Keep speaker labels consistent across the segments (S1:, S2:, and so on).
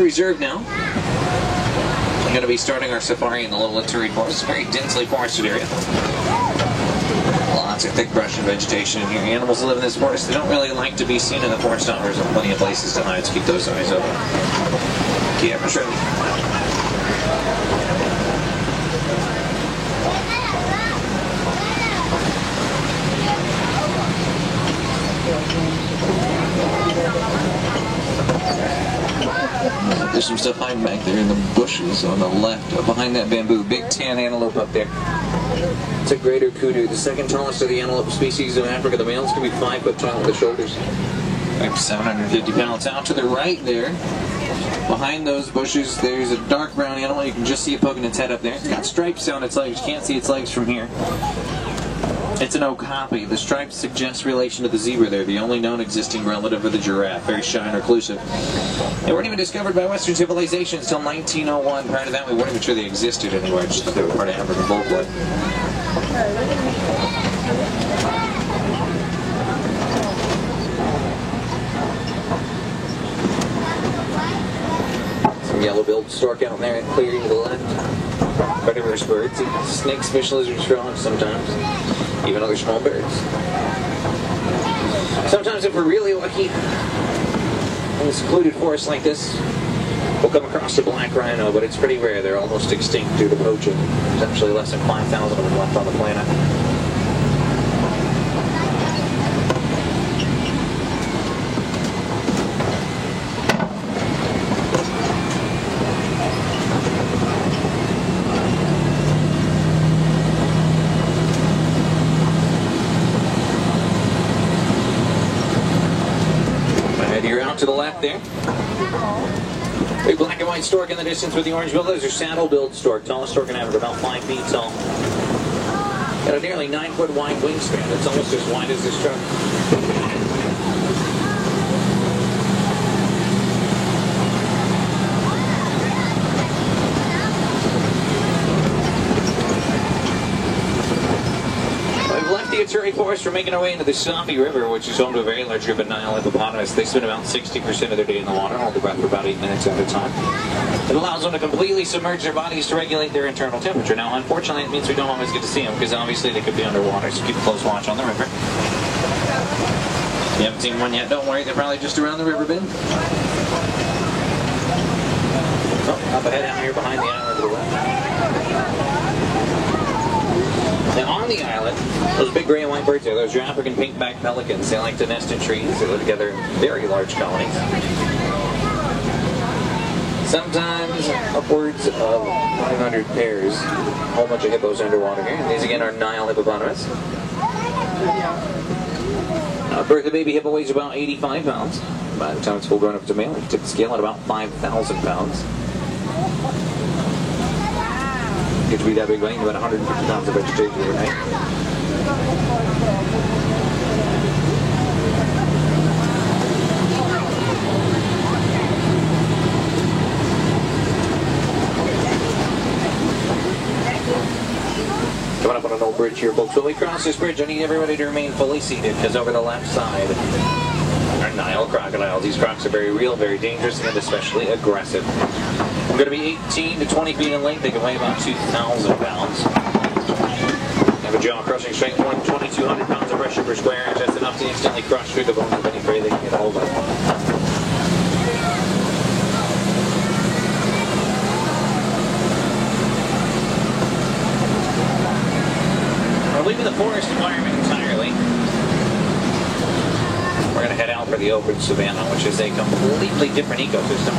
S1: Reserve now. We're going to be starting our safari in the Little Itsuri Forest. Very densely forested area. Lots of thick brush and vegetation in here. Animals that live in this forest, they don't really like to be seen in the forest. There's plenty of places to hide, so keep those eyes open. Yeah, sure. There's some stuff hiding back there in the bushes on the left, behind that bamboo. Big tan antelope up there. It's a greater kudu, the second tallest of the antelope species in Africa. The males can be 5 foot tall at the shoulders. Like 750 pounds. Out to the right there, behind those bushes, there's a dark brown animal. You can just see it poking its head up there. It's got stripes on its legs. You can't see its legs from here. It's an okapi. The stripes suggest relation to the zebra there, the only known existing relative of the giraffe. Very shy and reclusive. They weren't even discovered by Western civilizations until 1901. Prior to that, we weren't even sure they existed anywhere, just that they were part of African folklore. Some yellow-billed stork out there and clear to the left. Predatorous birds, snakes, fish, lizards, frogs sometimes. Even other small birds. Sometimes if we're really lucky, in a secluded forest like this, we'll come across a black rhino, but it's pretty rare. They're almost extinct due to poaching. There's actually less than 5,000 of them left on the planet. To the left there. Big black and white stork in the distance with the orange bill. Those are saddle-billed stork, tallest stork in Africa, about 5 feet tall. Got a nearly 9 foot wide wingspan. It's almost as wide as this truck. The Itsuri Forest, we're making our way into the Safi River, which is home to a very large group of Nile hippopotamus. They spend about 60% of their day in the water, hold their breath for about 8 minutes at a time. It allows them to completely submerge their bodies to regulate their internal temperature. Now, unfortunately, it means we don't always get to see them, because obviously they could be underwater, so keep a close watch on the river. If you haven't seen one yet, don't worry, they're probably just around the river bend. Oh, up ahead out here behind the island to the left. Now on the island, those big gray and white birds there, those are African pink-backed pelicans. They like to nest in trees. They live together in very large colonies. Sometimes upwards of 500 pairs. A whole bunch of hippos underwater here. These again are Nile hippopotamus. Birth of baby hippo weighs about 85 pounds. By the time it's full grown up to male, you tip the scale at about 5,000 pounds. Get to be that big weight, about 150 pounds of vegetation overnight. Coming up on an old bridge here, folks. When we cross this bridge, I need everybody to remain fully seated, because over the left side are Nile crocodiles. These crocs are very real, very dangerous, and especially aggressive. I'm going to be 18 to 20 feet in length. They can weigh about 2,000 pounds. Have a jaw-crushing strength, 2,200 pounds of pressure per square inch. That's enough to instantly crush through the bones of any prey they can get a hold of. We're leaving the forest environment entirely. We're going to head out for the open savanna, which is a completely different ecosystem.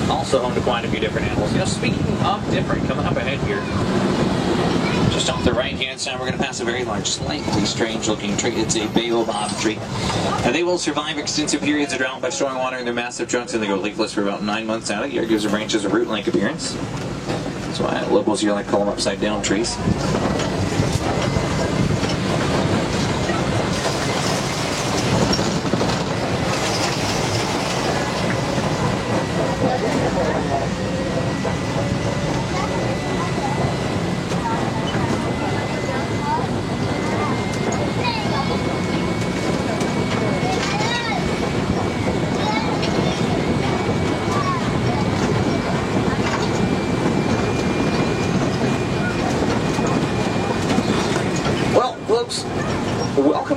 S1: Also home to quite a few different animals. You know, speaking of different, coming up ahead here, just off the right-hand side, we're going to pass a very large, slightly strange-looking tree. It's a baobab tree. Now, they will survive extensive periods of drought by storing water in their massive trunks, and they go leafless for about 9 months out of the year. It gives the branches a root-like appearance. That's why locals here like to call them upside-down trees.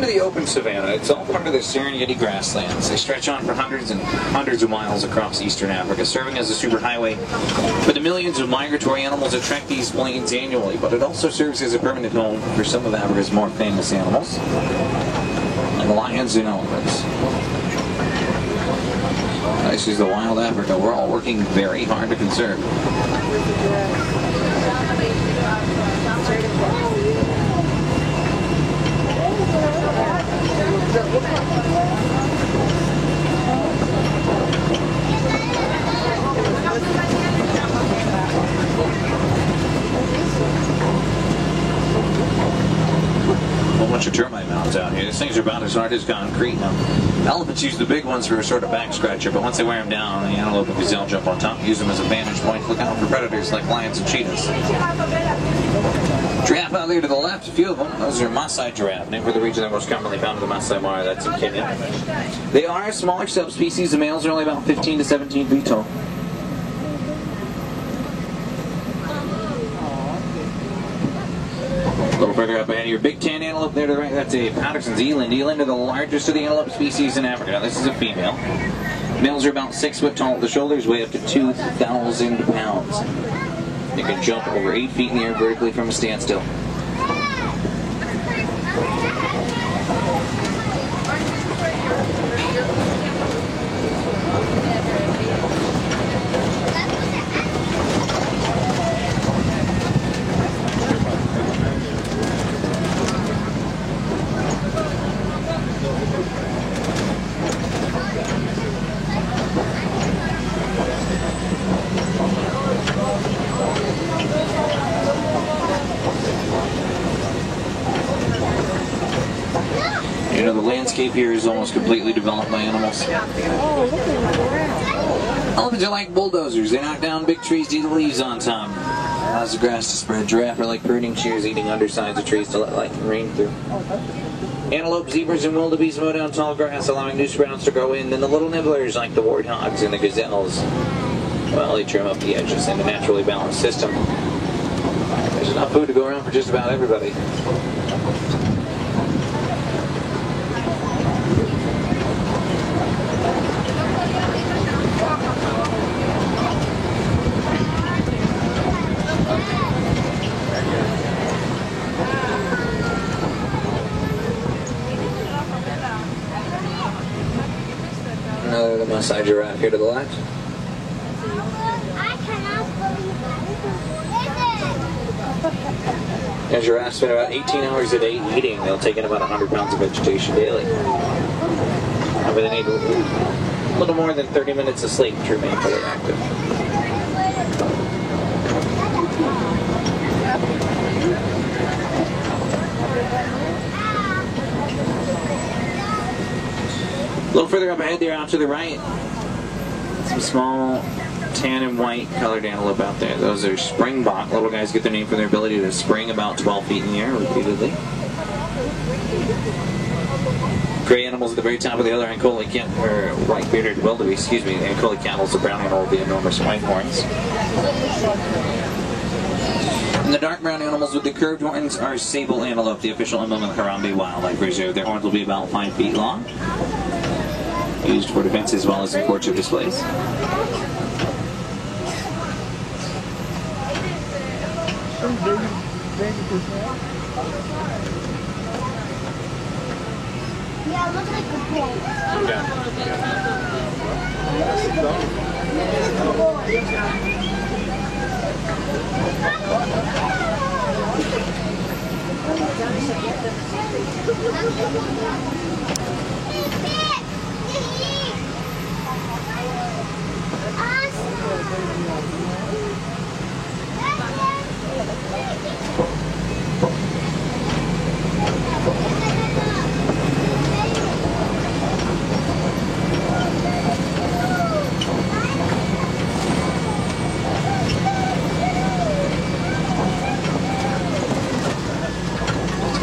S1: Welcome to the open savanna. It's all part of the Serengeti grasslands. They stretch on for hundreds and hundreds of miles across eastern Africa, serving as a superhighway for the millions of migratory animals that trek these plains annually. But it also serves as a permanent home for some of Africa's more famous animals, like lions and elephants. This is the wild Africa we're all working very hard to conserve. A bunch of termite mounds out here. These things are about as hard as concrete now. Elephants use the big ones for a sort of back scratcher, but once they wear them down, the antelope and gazelle jump on top, use them as a vantage point, look out for predators like lions and cheetahs. Giraffe out there to the left, a few of them. Those are Maasai giraffe, named for the region they're most commonly found in the Maasai Mara. That's in Kenya. They are a smaller subspecies. The males are only about 15 to 17 feet tall. A little further up ahead here, big tan antelope there to the right. That's a Patterson's eland. Eland are the largest of the antelope species in Africa. Now, this is a female. Males are about 6 foot tall at the shoulders, weigh up to 2,000 pounds. They can jump over 8 feet in the air vertically from a standstill. You know, the landscape here is almost completely developed by animals. Elephants are like bulldozers. They knock down big trees to eat the leaves on top. Allows the grass to spread. Giraffe are like pruning shears, eating undersides of trees to let light and rain through. Antelope, zebras, and wildebeest mow down tall grass, allowing new sprouts to grow in. Then the little nibblers, like the warthogs and the gazelles, well, they trim up the edges in a naturally balanced system. There's enough food to go around for just about everybody. Another the Maasai giraffe here to the left.
S2: I cannot believe that.
S1: And giraffes spend about 18 hours a day eating. They'll take in about 100 pounds of vegetation daily. However, they need a little more than 30 minutes of sleep to remain fully active. A little further up ahead there, out to the right, some small tan and white colored antelope out there. Those are springbok. Little guys get their name from their ability to spring about 12 feet in the air repeatedly. Gray animals at the very top of the other Ankole cattle, or white-bearded wildebeest, excuse me. The Ankole cattle is the brown animal with the enormous white horns. And the dark brown animals with the curved horns are sable antelope, the official emblem of the Harambe Wildlife Reserve. Their horns will be about 5 feet long, used for defense as well as in courtship displays.
S2: Yeah, it looks like a boy.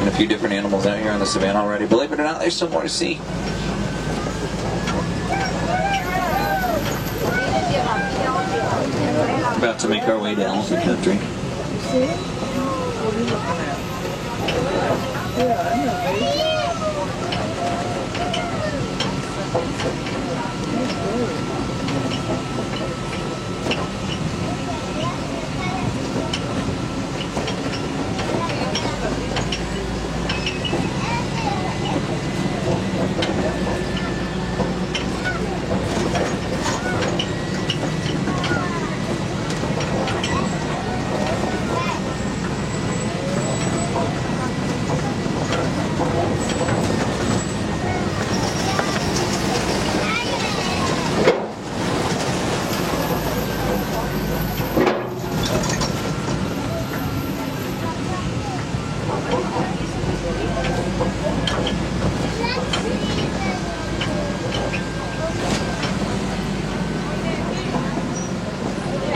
S1: A few different animals out here on the savannah already. Believe it or not, there's still more to see. We're about to make our way to elephant country.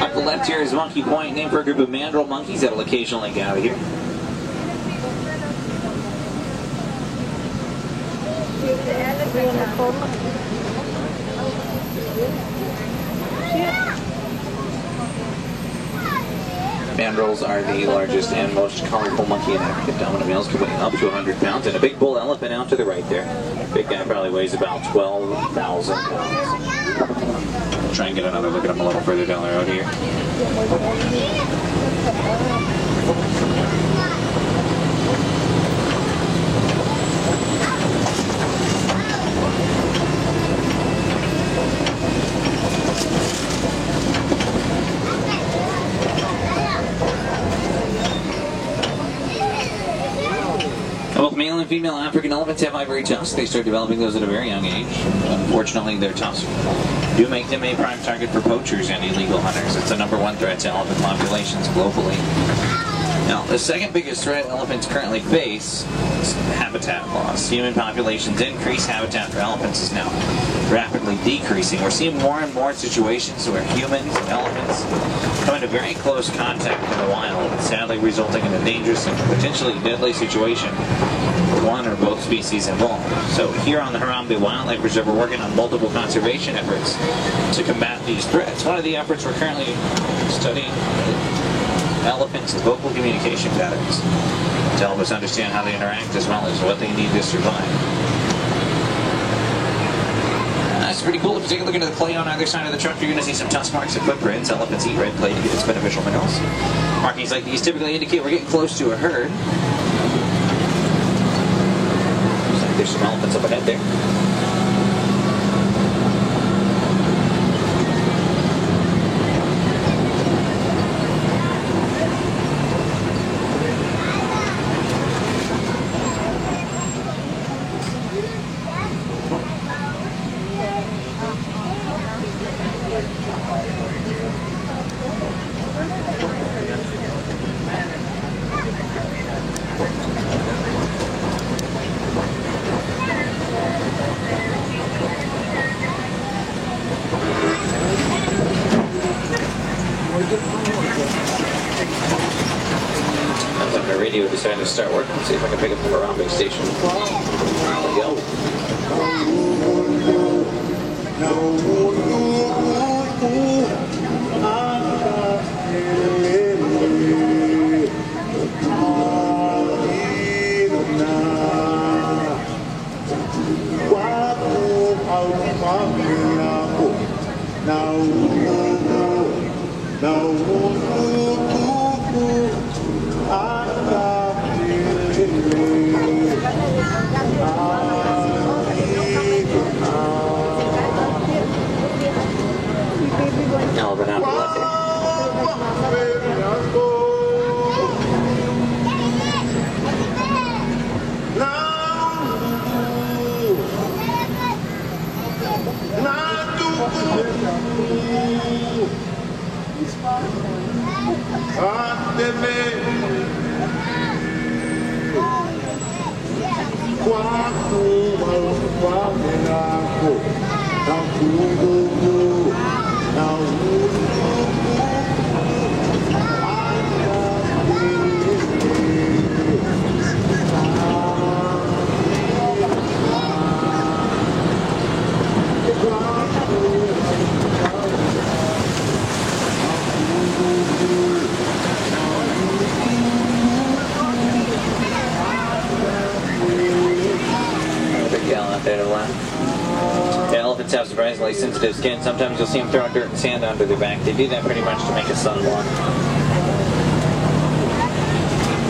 S1: Up the left here is Monkey Point, named for a group of mandrill monkeys that'll occasionally gather here. Mandrills are the largest and most colorful monkey in Africa. Dominant males can weigh up to 100 pounds, and a big bull elephant out to the right there. Big guy probably weighs about 12,000 pounds. Try and get another look at him a little further down the road here. Both male and female African elephants have ivory tusks. They start developing those at a very young age. Unfortunately, their tusks do make them a prime target for poachers and illegal hunters. It's the #1 threat to elephant populations globally. Now, the second biggest threat elephants currently face is habitat loss. Human populations increase, habitat for elephants is now rapidly decreasing. We're seeing more and more situations where humans and elephants come into very close contact in the wild, sadly resulting in a dangerous and potentially deadly situation with one or both species involved. So here on the Harambee Wildlife Reserve, we're working on multiple conservation efforts to combat these threats. One of the efforts we're currently studying elephants' vocal communication patterns to help us understand how they interact as well as what they need to survive. That's pretty cool. If you take a look into the clay on either side of the truck, you're going to see some tusk marks and footprints. Elephants eat red clay to get its beneficial minerals. Markings like these typically indicate we're getting close to a herd. Looks like there's some elephants up ahead there. My radio decided to start working. Let's see if I can pick up the Harambee station. There we go. Elephant out to the left there to the left. The elephants have surprisingly exceptionally sensitive skin. Sometimes you'll see them throwing dirt and sand onto their back. They do that pretty much to make a sunblock.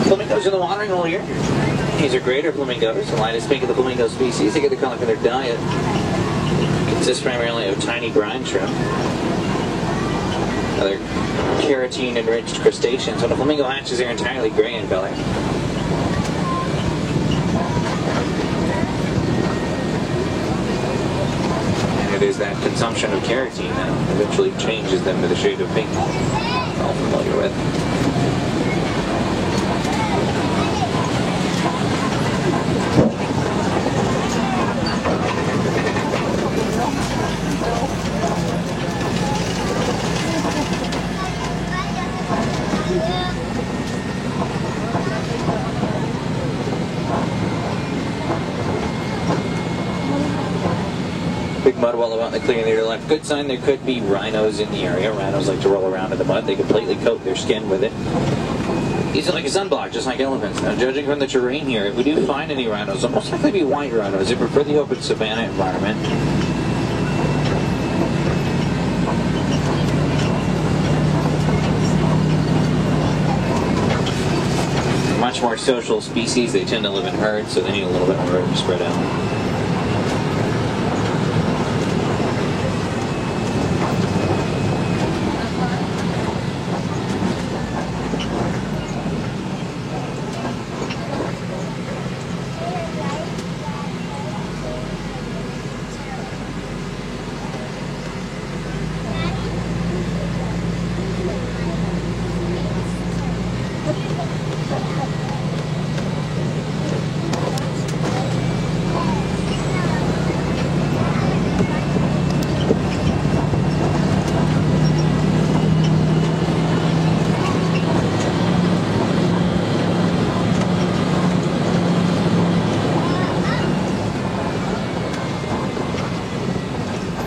S1: Flamingos in the watering hole here. These are greater flamingos, the lightest pink of the flamingo species. They get the color for their diet. Consists primarily of tiny brine shrimp. Other keratin-enriched crustaceans. When a flamingo hatches, they're entirely gray in color. And it is that consumption of keratin that eventually changes them to the shade of pink. All familiar with. Big mud wall out in the clearing there to the left. Good sign there could be rhinos in the area. Rhinos like to roll around in the mud. They completely coat their skin with it. Use it like a sunblock, just like elephants. Now, judging from the terrain here, if we do find any rhinos, they'll most likely be white rhinos. They prefer the open savanna environment. Much more social species. They tend to live in herds, so they need a little bit more room to spread out.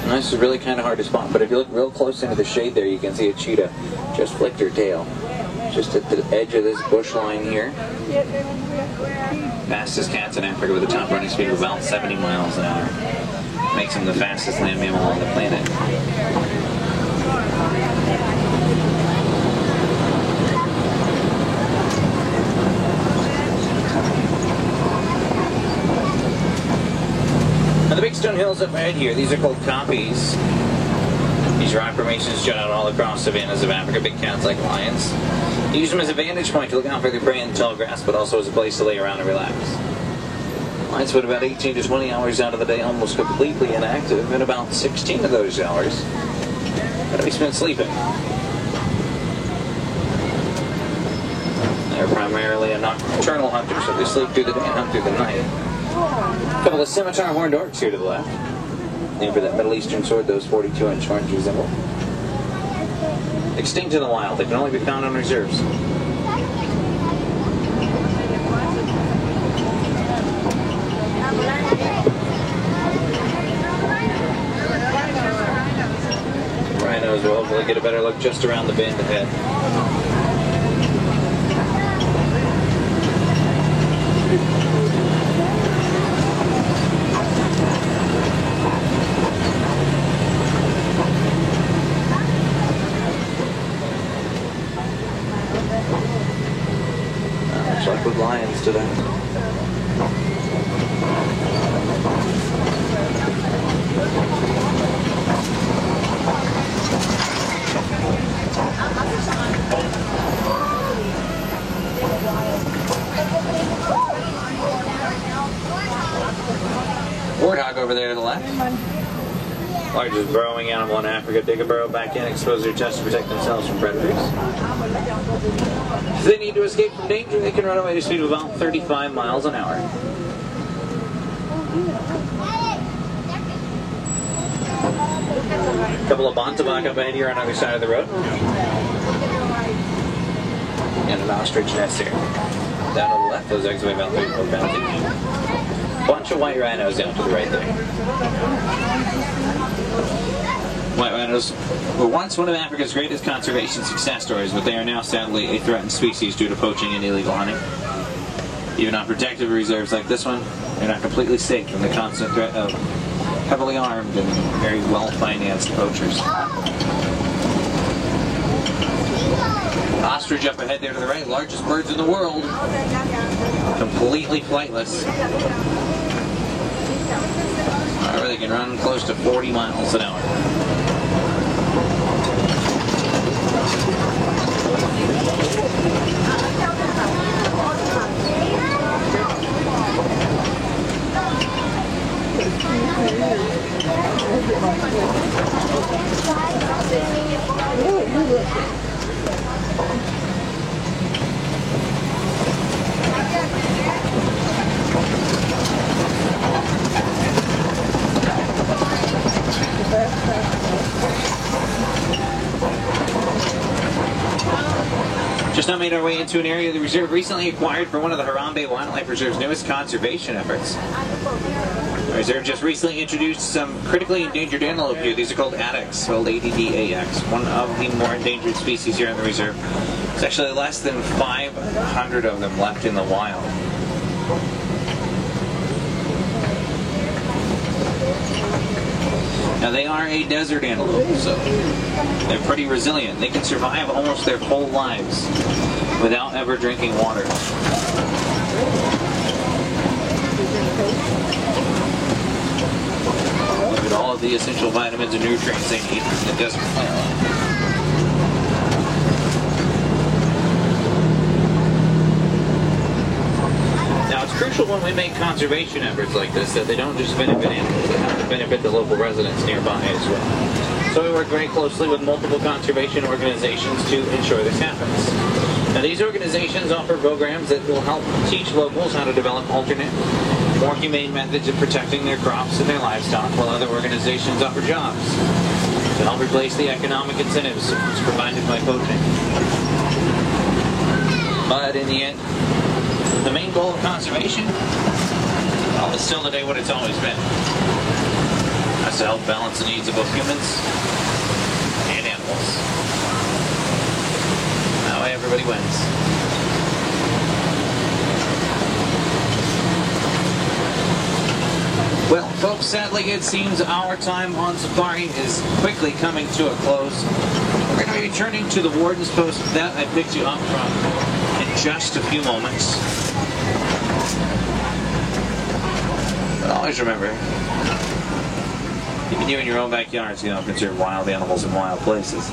S1: This is really kind of hard to spot, but if you look real close into the shade there, you can see a cheetah just flicked her tail. Just at the edge of this bush line here. Fastest cats in Africa with a top running speed of about 70 miles an hour. Makes him the fastest land mammal on the planet. The big stone hills up ahead here, these are called kopjes. These rock formations jut out all across savannas of Africa. Big cats like lions. They use them as a vantage point to look out for their prey in the tall grass, but also as a place to lay around and relax. Lions spend about 18 to 20 hours out of the day almost completely inactive, and about 16 of those hours gotta be spent sleeping. They're primarily a nocturnal hunter, so they sleep through the day and hunt through the night. A couple of scimitar horned orcs here to the left. Named for that Middle Eastern sword those 42-inch horns resemble. Extinct in the wild, they can only be found on reserves. Rhinos will hopefully get a better look just around the bend ahead. Looks like with lions today. Warthog over there to the left. Largest burrowing animal in Africa. Dig a burrow back in, expose their chest to protect themselves from predators. If they need to escape from danger, they can run away at a speed of about 35 miles an hour. A couple of bontebok up ahead here on either side of the road. And an ostrich nest here. Down to the left, those eggs weigh about 34 pounds each. Bunch of white rhinos down to the right there. White rhinos were once one of Africa's greatest conservation success stories, but they are now sadly a threatened species due to poaching and illegal hunting. Even on protected reserves like this one, they're not completely safe from the constant threat of heavily armed and very well-financed poachers. Ostrich up ahead there to the right, largest birds in the world. Completely flightless. However, they can run close to 40 miles an hour. Just now made our way into an area of the reserve recently acquired for one of the Harambe Wildlife Reserve's newest conservation efforts. The reserve just recently introduced some critically endangered antelope here. These are called ADAX, spelled ADDAX, one of the more endangered species here in the reserve. There's actually less than 500 of them left in the wild. Now they are a desert antelope, so they're pretty resilient. They can survive almost their whole lives without ever drinking water. With all of the essential vitamins and nutrients they need in the desert plant. Crucial when we make conservation efforts like this that they don't just benefit animals, they have to benefit the local residents nearby as well. So we work very closely with multiple conservation organizations to ensure this happens. Now these organizations offer programs that will help teach locals how to develop alternate, more humane methods of protecting their crops and their livestock, while other organizations offer jobs to help replace the economic incentives provided by poaching. But in the end, the main goal of conservation, well, is still today what it's always been. That's to help balance the needs of both humans and animals. That way everybody wins. Well, folks, sadly it seems our time on safari is quickly coming to a close. We're going to be returning to the Warden's Post that I picked you up from in just a few moments. But always remember, even you in your own backyard, conserve wild animals in wild places.